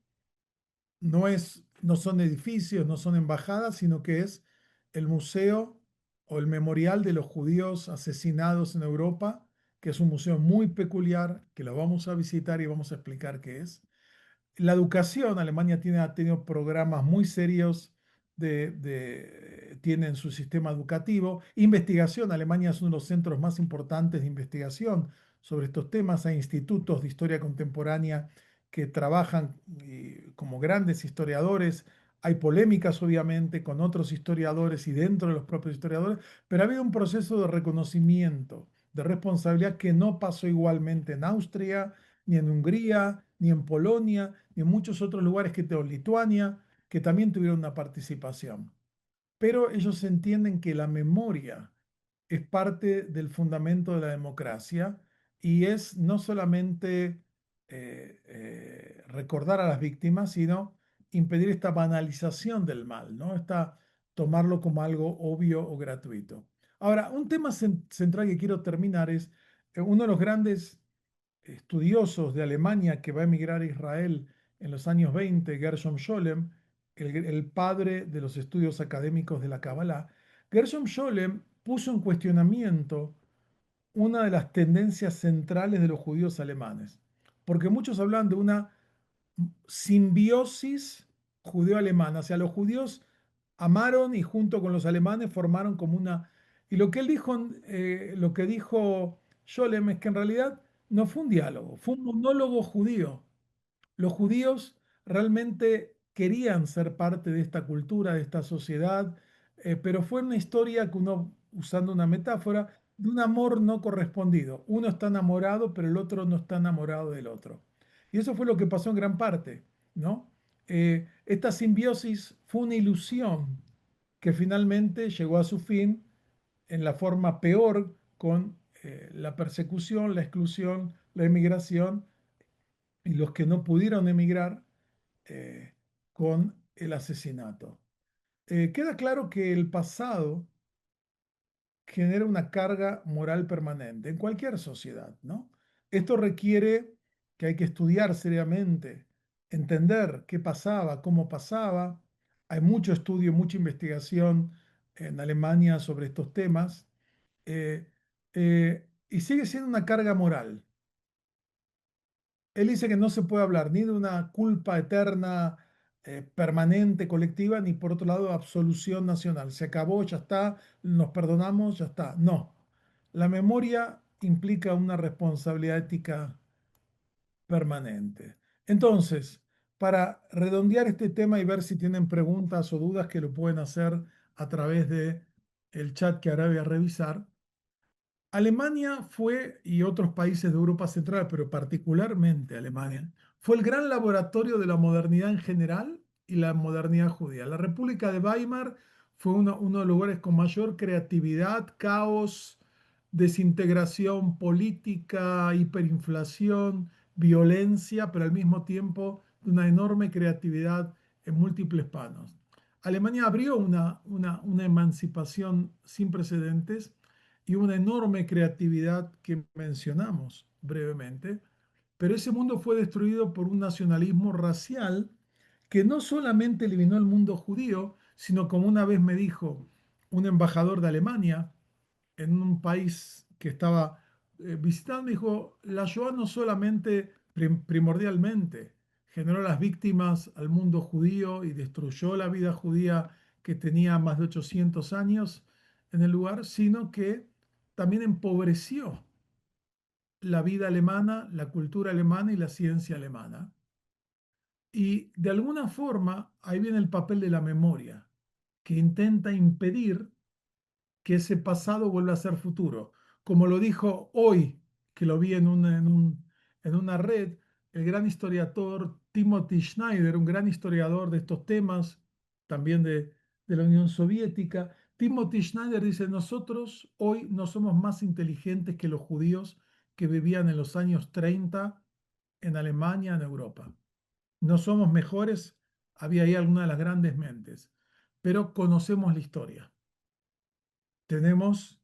no son edificios, no son embajadas, sino que es el museo o el memorial de los judíos asesinados en Europa, que es un museo muy peculiar, que lo vamos a visitar y vamos a explicar qué es. La educación, Alemania ha tenido programas muy serios tiene en su sistema educativo. Investigación, Alemania es uno de los centros más importantes de investigación sobre estos temas. Hay institutos de historia contemporánea que trabajan como grandes historiadores. Hay polémicas, obviamente, con otros historiadores y dentro de los propios historiadores, pero ha habido un proceso de reconocimiento, de responsabilidad que no pasó igualmente en Austria, ni en Hungría, ni en Polonia, ni en muchos otros lugares Lituania, que también tuvieron una participación. Pero ellos entienden que la memoria es parte del fundamento de la democracia, y es no solamente recordar a las víctimas, sino impedir esta banalización del mal, ¿no? Tomarlo como algo obvio o gratuito. Ahora, un tema central que quiero terminar es uno de los grandes estudiosos de Alemania que va a emigrar a Israel en los años 20, Gershom Scholem, el padre de los estudios académicos de la Kabbalah. Gershom Scholem puso en cuestionamiento una de las tendencias centrales de los judíos alemanes, porque muchos hablan de una simbiosis judeo-alemana, o sea, los judíos amaron y junto con los alemanes formaron como una... Y lo que él dijo, lo que dijo Scholem es que en realidad no fue un diálogo, fue un monólogo judío. Los judíos realmente querían ser parte de esta cultura, de esta sociedad, pero fue una historia que uno, usando una metáfora, de un amor no correspondido. Uno está enamorado, pero el otro no está enamorado del otro. Y eso fue lo que pasó en gran parte, ¿no? Esta simbiosis fue una ilusión que finalmente llegó a su fin en la forma peor, con la persecución, la exclusión, la emigración, y los que no pudieron emigrar eh, con el asesinato. Queda claro que el pasado genera una carga moral permanente en cualquier sociedad, ¿no? Esto requiere que hay que estudiar seriamente, entender qué pasaba, cómo pasaba. Hay mucho estudio, mucha investigación en Alemania sobre estos temas, eh, y sigue siendo una carga moral. Él dice que no se puede hablar ni de una culpa eterna, permanente, colectiva, ni por otro lado absolución nacional. Se acabó, ya está, nos perdonamos, ya está. No. La memoria implica una responsabilidad ética permanente. Entonces, para redondear este tema y ver si tienen preguntas o dudas que lo pueden hacer a través de el chat que ahora voy a revisar, Alemania fue, y otros países de Europa Central, pero particularmente Alemania, fue el gran laboratorio de la modernidad en general y la modernidad judía. La República de Weimar fue uno de los lugares con mayor creatividad, caos, desintegración política, hiperinflación, violencia, pero al mismo tiempo de una enorme creatividad en múltiples planos. Alemania abrió una emancipación sin precedentes y una enorme creatividad que mencionamos brevemente, pero ese mundo fue destruido por un nacionalismo racial que no solamente eliminó el mundo judío, sino como una vez me dijo un embajador de Alemania en un país que estaba visitando, dijo, la Shoah no solamente primordialmente generó las víctimas al mundo judío y destruyó la vida judía que tenía más de 800 años en el lugar, sino que también empobreció la vida alemana, la cultura alemana y la ciencia alemana. Y de alguna forma, ahí viene el papel de la memoria, que intenta impedir que ese pasado vuelva a ser futuro. Como lo dijo hoy, que lo vi en una red, el gran historiador Timothy Schneider, un gran historiador de estos temas, también de la Unión Soviética. Timothy Schneider dice, nosotros hoy no somos más inteligentes que los judíos que vivían en los años 30 en Alemania, en Europa. No somos mejores, había ahí alguna de las grandes mentes, pero conocemos la historia. Tenemos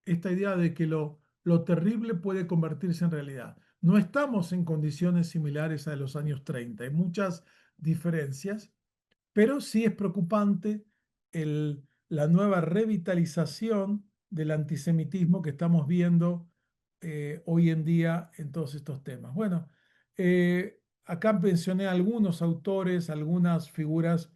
esta idea de que lo terrible puede convertirse en realidad. No estamos en condiciones similares a los años 30, hay muchas diferencias, pero sí es preocupante la nueva revitalización del antisemitismo que estamos viendo hoy en día en todos estos temas. Bueno, acá mencioné algunos autores, algunas figuras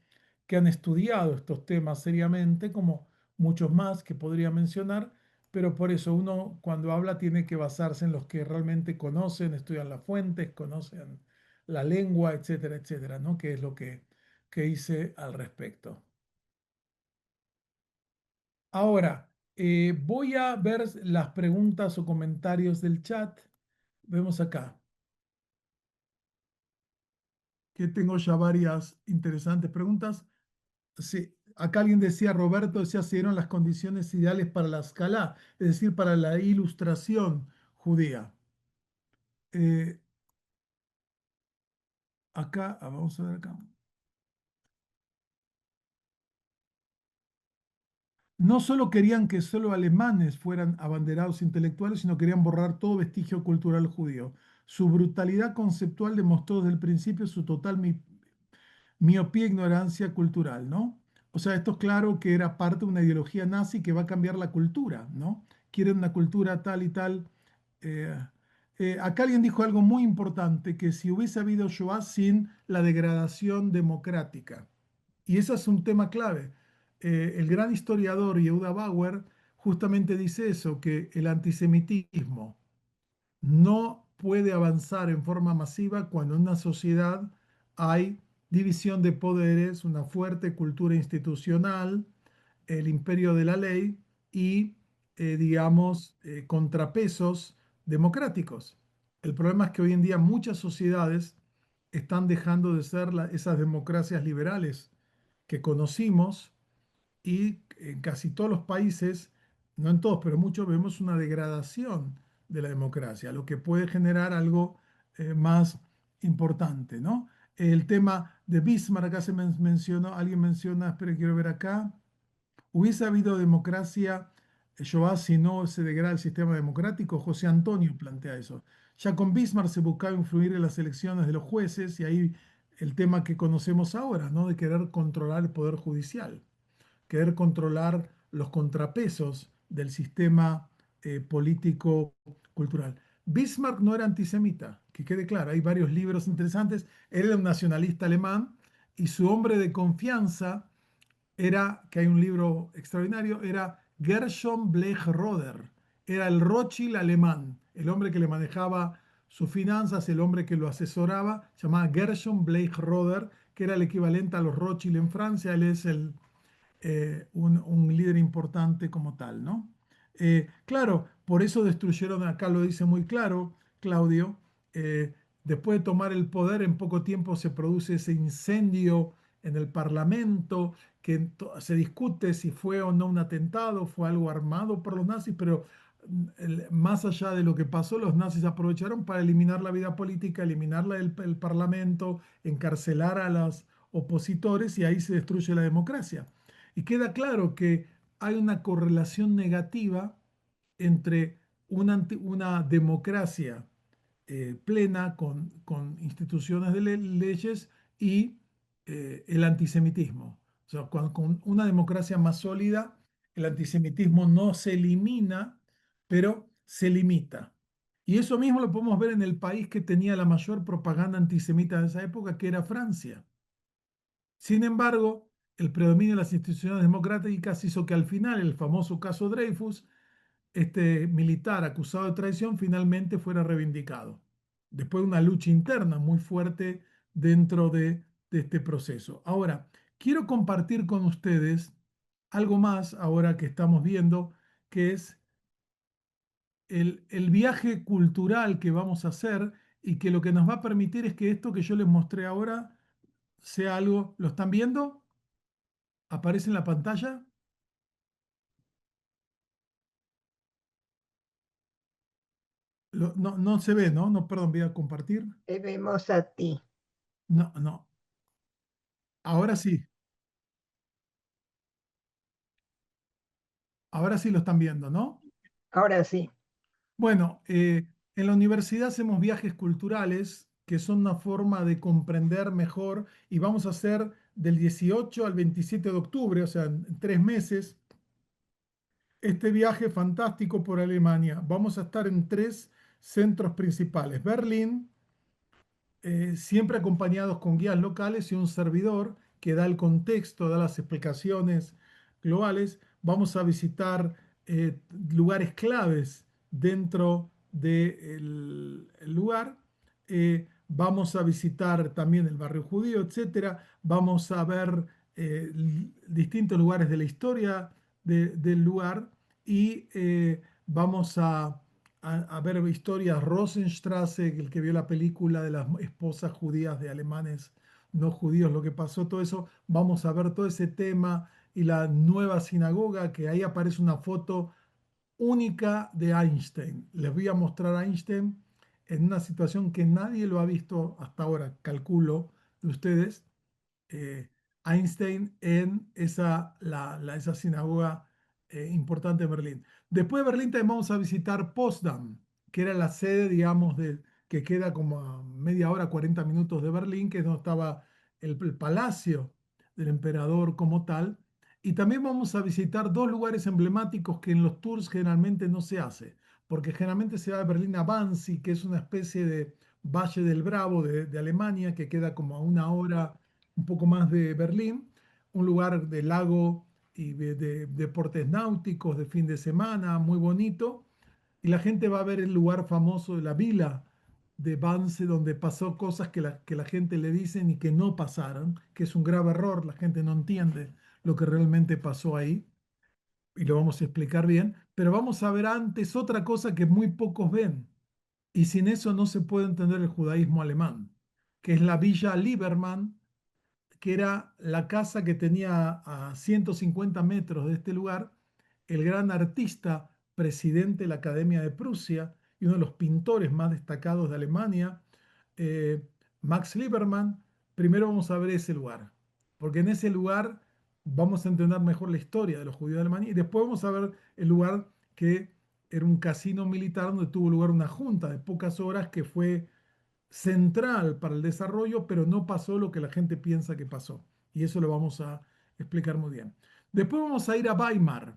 que han estudiado estos temas seriamente, como muchos más que podría mencionar, pero por eso uno cuando habla tiene que basarse en los que realmente conocen, estudian las fuentes, conocen la lengua, etcétera, etcétera, ¿no? Que es lo que hice al respecto. Ahora, voy a ver las preguntas o comentarios del chat. Vemos acá que tengo ya varias interesantes preguntas. Sí, acá alguien decía, Roberto decía, se dieron las condiciones ideales para la escala, es decir, para la ilustración judía. Eh, acá, vamos a ver acá. No solo querían que solo alemanes fueran abanderados intelectuales, sino querían borrar todo vestigio cultural judío. Su brutalidad conceptual demostró desde el principio su total miopía e ignorancia cultural, ¿no? O sea, esto es claro que era parte de una ideología nazi que va a cambiar la cultura, ¿no? Quieren una cultura tal y tal. eh, Acá alguien dijo algo muy importante, que si hubiese habido Shoah sin la degradación democrática. Y ese es un tema clave. El gran historiador Yehuda Bauer justamente dice eso, que el antisemitismo no puede avanzar en forma masiva cuando en una sociedad hay división de poderes, una fuerte cultura institucional, el imperio de la ley y, digamos, contrapesos democráticos. El problema es que hoy en día muchas sociedades están dejando de ser esas democracias liberales que conocimos y en casi todos los países, no en todos, pero muchos, vemos una degradación de la democracia, lo que puede generar algo más importante, ¿no? El tema de Bismarck, acá mencionó, alguien menciona, espera, quiero ver acá. ¿Hubiese habido democracia, Joás, si no se degrada el sistema democrático? José Antonio plantea eso. Ya con Bismarck se buscaba influir en las elecciones de los jueces y ahí el tema que conocemos ahora, ¿no? De querer controlar el poder judicial, querer controlar los contrapesos del sistema político cultural. Bismarck no era antisemita, que quede claro, hay varios libros interesantes. Él era un nacionalista alemán y su hombre de confianza era, que hay un libro extraordinario, era Gershom Blechroder, era el Rothschild alemán, el hombre que le manejaba sus finanzas, el hombre que lo asesoraba, se llamaba Gershom Blechroder, que era el equivalente a los Rothschild en Francia, él es un líder importante como tal, ¿no? Claro, por eso destruyeron, acá lo dice muy claro Claudio, eh, después de tomar el poder, en poco tiempo se produce ese incendio en el Parlamento, que se discute si fue o no un atentado, fue algo armado por los nazis, pero más allá de lo que pasó, los nazis aprovecharon para eliminar la vida política, eliminar el Parlamento, encarcelar a los opositores y ahí se destruye la democracia. Y queda claro que hay una correlación negativa entre una democracia plena con instituciones de leyes y el antisemitismo. O sea, con una democracia más sólida, el antisemitismo no se elimina, pero se limita. Y eso mismo lo podemos ver en el país que tenía la mayor propaganda antisemita de esa época, que era Francia. Sin embargo, el predominio de las instituciones democráticas hizo que al final el famoso caso Dreyfus, este militar acusado de traición, finalmente fuera reivindicado, después de una lucha interna muy fuerte dentro de este proceso. Ahora, quiero compartir con ustedes algo más ahora que estamos viendo, que es el viaje cultural que vamos a hacer y que lo que nos va a permitir es que esto que yo les mostré ahora sea algo, ¿lo están viendo? ¿Aparece en la pantalla? No, no se ve, ¿no? No, perdón, voy a compartir. Te vemos a ti. No, no. Ahora sí, ahora sí lo están viendo, ¿no? Ahora sí. Bueno, en la universidad hacemos viajes culturales que son una forma de comprender mejor y vamos a hacer del 18 al 27 de octubre, o sea, en 3 meses, este viaje fantástico por Alemania. Vamos a estar en 3 centros principales: Berlín, siempre acompañados con guías locales y un servidor que da el contexto, da las explicaciones globales. Vamos a visitar lugares claves dentro del lugar. Vamos a visitar también el barrio judío, etcétera. Vamos a ver distintos lugares de la historia del lugar y vamos a ver historias. Rosenstrasse, el que vio la película de las esposas judías de alemanes no judíos, lo que pasó, todo eso, vamos a ver todo ese tema y la nueva sinagoga, que ahí aparece una foto única de Einstein. Les voy a mostrar a Einstein en una situación que nadie lo ha visto hasta ahora, calculo, de ustedes. eh, Einstein en esa sinagoga importante de Berlín. Después de Berlín también vamos a visitar Potsdam, que era la sede, digamos, que queda como a media hora, 40 minutos de Berlín, que es donde estaba el palacio del emperador como tal. Y también vamos a visitar 2 lugares emblemáticos que en los tours generalmente no se hace, porque generalmente se va de Berlín a Wannsee, que es una especie de Valle del Bravo de Alemania, que queda como a una hora un poco más de Berlín, un lugar de lago y de deportes náuticos de fin de semana, muy bonito. Y la gente va a ver el lugar famoso de la vila de Wannsee, donde pasó cosas que la gente le dicen y que no pasaron, que es un grave error, la gente no entiende lo que realmente pasó ahí, y lo vamos a explicar bien, pero vamos a ver antes otra cosa que muy pocos ven, y sin eso no se puede entender el judaísmo alemán, que es la Villa Liebermann, que era la casa que tenía a 150 metros de este lugar el gran artista, presidente de la Academia de Prusia y uno de los pintores más destacados de Alemania, eh, Max Liebermann, primero vamos a ver ese lugar, porque en ese lugar vamos a entender mejor la historia de los judíos de Alemania y después vamos a ver el lugar que era un casino militar donde tuvo lugar una junta de pocas horas que fue central para el desarrollo, pero no pasó lo que la gente piensa que pasó. Y eso lo vamos a explicar muy bien. Después vamos a ir a Weimar,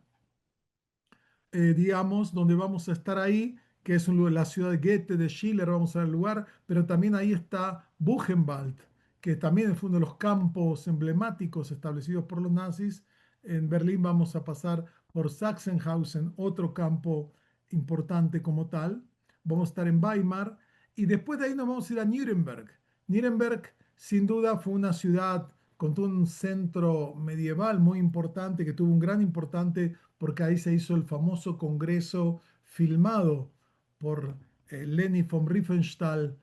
digamos, donde vamos a estar ahí, que es la ciudad de Goethe, de Schiller, vamos a ver el lugar, pero también ahí está Buchenwald, que también fue uno de los campos emblemáticos establecidos por los nazis. En Berlín vamos a pasar por Sachsenhausen, otro campo importante como tal. Vamos a estar en Weimar y después de ahí nos vamos a ir a Nuremberg. Nuremberg, sin duda, fue una ciudad con todo un centro medieval muy importante, que tuvo un gran importante porque ahí se hizo el famoso congreso filmado por Leni von Riefenstahl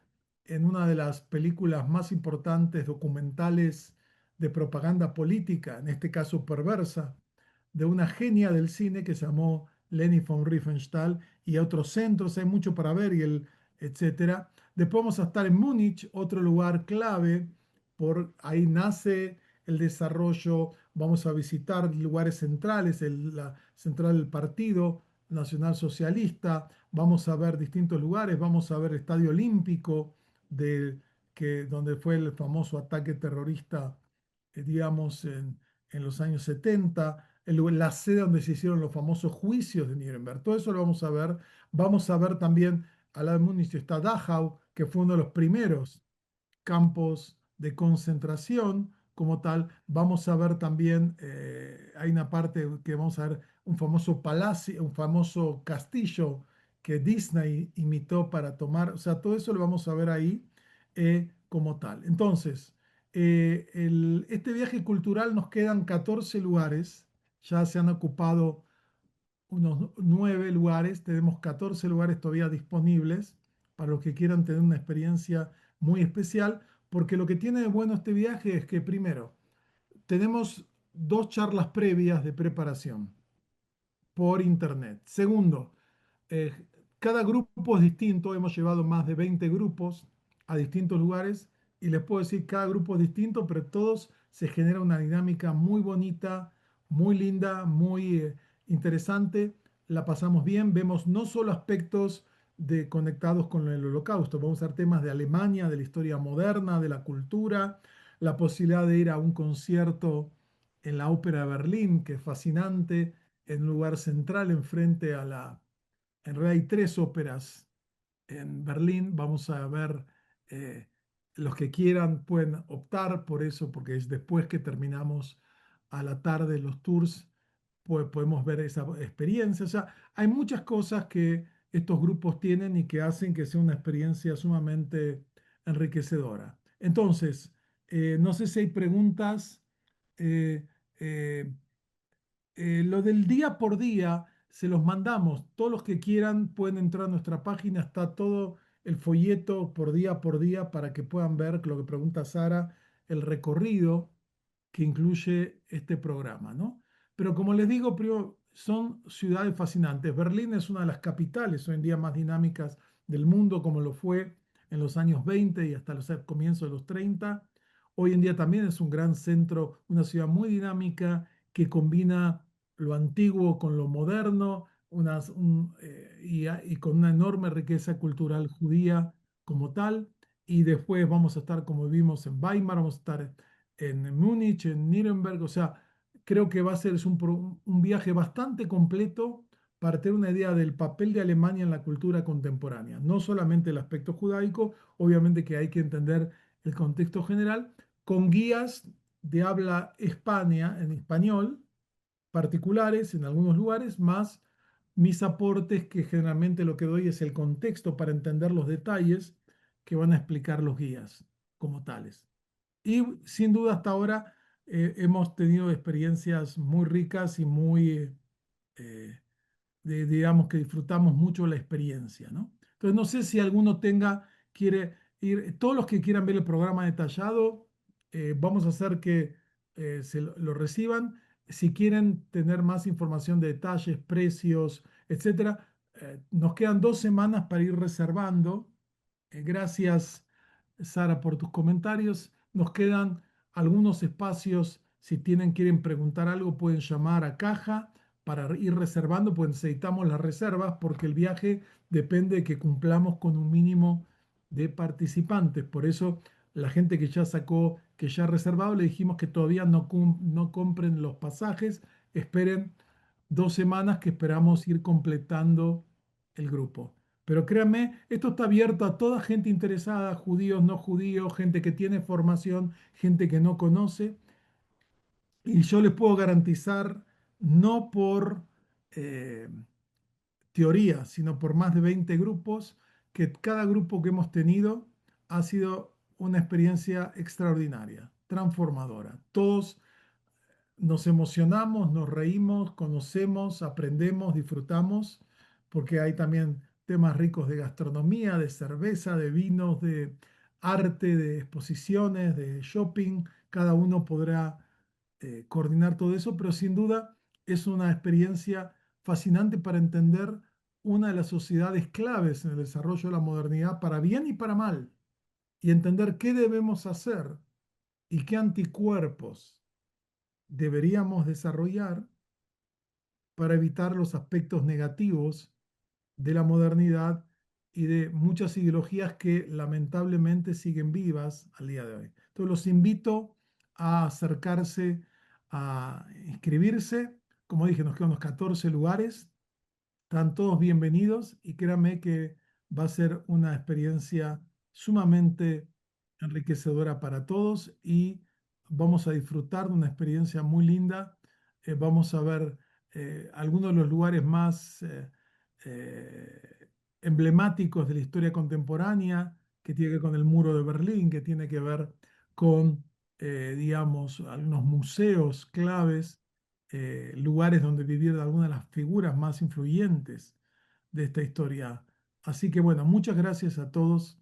en una de las películas más importantes documentales de propaganda política, en este caso perversa, de una genia del cine que se llamó Leni von Riefenstahl y otros centros, hay mucho para ver y etcétera. Después vamos a estar en Múnich, otro lugar clave, por ahí nace el desarrollo, vamos a visitar lugares centrales, la central del Partido Nacional Socialista, vamos a ver distintos lugares, vamos a ver el Estadio Olímpico, donde fue el famoso ataque terrorista, digamos, en los años 70, la sede donde se hicieron los famosos juicios de Nuremberg. Todo eso lo vamos a ver. Vamos a ver también, al lado de Múnich está Dachau, que fue uno de los primeros campos de concentración como tal. Vamos a ver también, hay una parte que vamos a ver un famoso palacio, un famoso castillo que Disney imitó para tomar, o sea, todo eso lo vamos a ver ahí como tal. Entonces, este viaje cultural nos quedan 14 lugares, ya se han ocupado unos 9 lugares, tenemos 14 lugares todavía disponibles para los que quieran tener una experiencia muy especial, porque lo que tiene de bueno este viaje es que primero, tenemos 2 charlas previas de preparación por internet. Segundo, eh, cada grupo es distinto, hemos llevado más de 20 grupos a distintos lugares y les puedo decir, cada grupo es distinto, pero todos se genera una dinámica muy bonita, muy linda, muy interesante. La pasamos bien, vemos no solo aspectos conectados con el holocausto, vamos a ver temas de Alemania, de la historia moderna, de la cultura, la posibilidad de ir a un concierto en la Ópera de Berlín, que es fascinante, en un lugar central enfrente a en realidad hay 3 óperas en Berlín. Vamos a ver, eh, los que quieran pueden optar por eso, porque es después que terminamos a la tarde los tours, pues podemos ver esa experiencia. O sea, hay muchas cosas que estos grupos tienen y que hacen que sea una experiencia sumamente enriquecedora. Entonces, no sé si hay preguntas. eh, eh, lo del día por día se los mandamos. Todos los que quieran pueden entrar a nuestra página. Está todo el folleto por día para que puedan ver lo que pregunta Sara, el recorrido que incluye este programa, ¿no? Pero como les digo, son ciudades fascinantes. Berlín es una de las capitales hoy en día más dinámicas del mundo, como lo fue en los años 20 y hasta los comienzos de los 30. Hoy en día también es un gran centro, una ciudad muy dinámica que combina lo antiguo con lo moderno y con una enorme riqueza cultural judía como tal. Y después vamos a estar, como vimos, en Weimar, vamos a estar en Múnich, en Nuremberg. O sea, creo que va a ser un viaje bastante completo para tener una idea del papel de Alemania en la cultura contemporánea. No solamente el aspecto judaico, obviamente que hay que entender el contexto general, con guías de habla España, en español, particulares en algunos lugares, más mis aportes, que generalmente lo que doy es el contexto para entender los detalles que van a explicar los guías como tales. Y sin duda hasta ahora hemos tenido experiencias muy ricas y muy, eh, digamos que disfrutamos mucho la experiencia, ¿no? Entonces no sé si alguno quiere ir, todos los que quieran ver el programa detallado, vamos a hacer que lo reciban. Si quieren tener más información de detalles, precios, etcétera, nos quedan 2 semanas para ir reservando. Gracias, Sara, por tus comentarios. Nos quedan algunos espacios. Si quieren preguntar algo, pueden llamar a caja para ir reservando, pues necesitamos las reservas porque el viaje depende de que cumplamos con un mínimo de participantes. Por eso la gente que ya sacó, que ya ha reservado, le dijimos que todavía no compren los pasajes, esperen 2 semanas que esperamos ir completando el grupo. Pero créanme, esto está abierto a toda gente interesada, judíos, no judíos, gente que tiene formación, gente que no conoce. Y yo les puedo garantizar, no por eh, teoría, sino por más de 20 grupos, que cada grupo que hemos tenido ha sido una experiencia extraordinaria, transformadora. Todos nos emocionamos, nos reímos, conocemos, aprendemos, disfrutamos, porque hay también temas ricos de gastronomía, de cerveza, de vinos, de arte, de exposiciones, de shopping. Cada uno podrá coordinar todo eso, pero sin duda es una experiencia fascinante para entender una de las sociedades claves en el desarrollo de la modernidad, para bien y para mal, y entender qué debemos hacer y qué anticuerpos deberíamos desarrollar para evitar los aspectos negativos de la modernidad y de muchas ideologías que lamentablemente siguen vivas al día de hoy. Entonces los invito a acercarse, a inscribirse. Como dije, nos quedan unos 14 lugares. Están todos bienvenidos y créanme que va a ser una experiencia sumamente enriquecedora para todos y vamos a disfrutar de una experiencia muy linda. Vamos a ver algunos de los lugares más eh, emblemáticos de la historia contemporánea, que tiene que ver con el muro de Berlín, que tiene que ver con, digamos, algunos museos claves, lugares donde vivieron algunas de las figuras más influyentes de esta historia. Así que bueno, muchas gracias a todos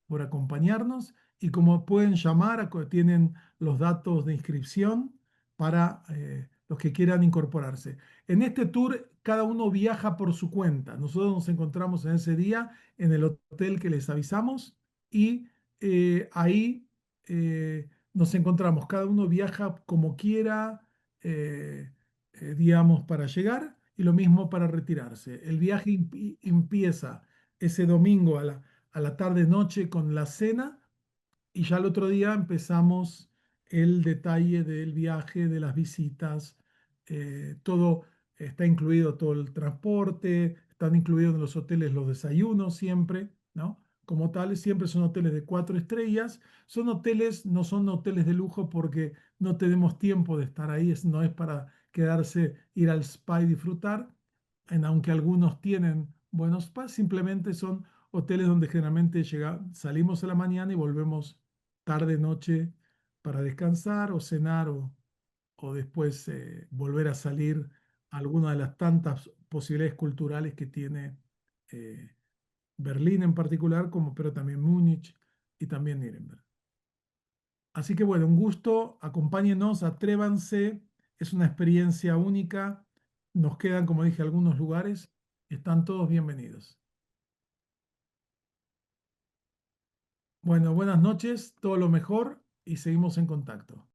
por acompañarnos y como pueden llamar, tienen los datos de inscripción para los que quieran incorporarse. En este tour cada uno viaja por su cuenta. Nosotros nos encontramos en ese día en el hotel que les avisamos y ahí nos encontramos. Cada uno viaja como quiera, eh, digamos, para llegar y lo mismo para retirarse. El viaje empieza ese domingo a la tarde-noche con la cena y ya el otro día empezamos el detalle del viaje, de las visitas, todo está incluido, todo el transporte, están incluidos en los hoteles los desayunos siempre, ¿no? Como tales, siempre son hoteles de 4 estrellas. Son hoteles, no son hoteles de lujo porque no tenemos tiempo de estar ahí, no es para quedarse, ir al spa y disfrutar, aunque algunos tienen buenos spas, simplemente son hoteles donde generalmente salimos a la mañana y volvemos tarde, noche para descansar o cenar o después volver a salir a alguna de las tantas posibilidades culturales que tiene eh, Berlín en particular, como, pero también Múnich y también Nuremberg. Así que bueno, un gusto, acompáñenos, atrévanse, es una experiencia única, nos quedan, como dije, algunos lugares, están todos bienvenidos. Bueno, buenas noches, todo lo mejor y seguimos en contacto.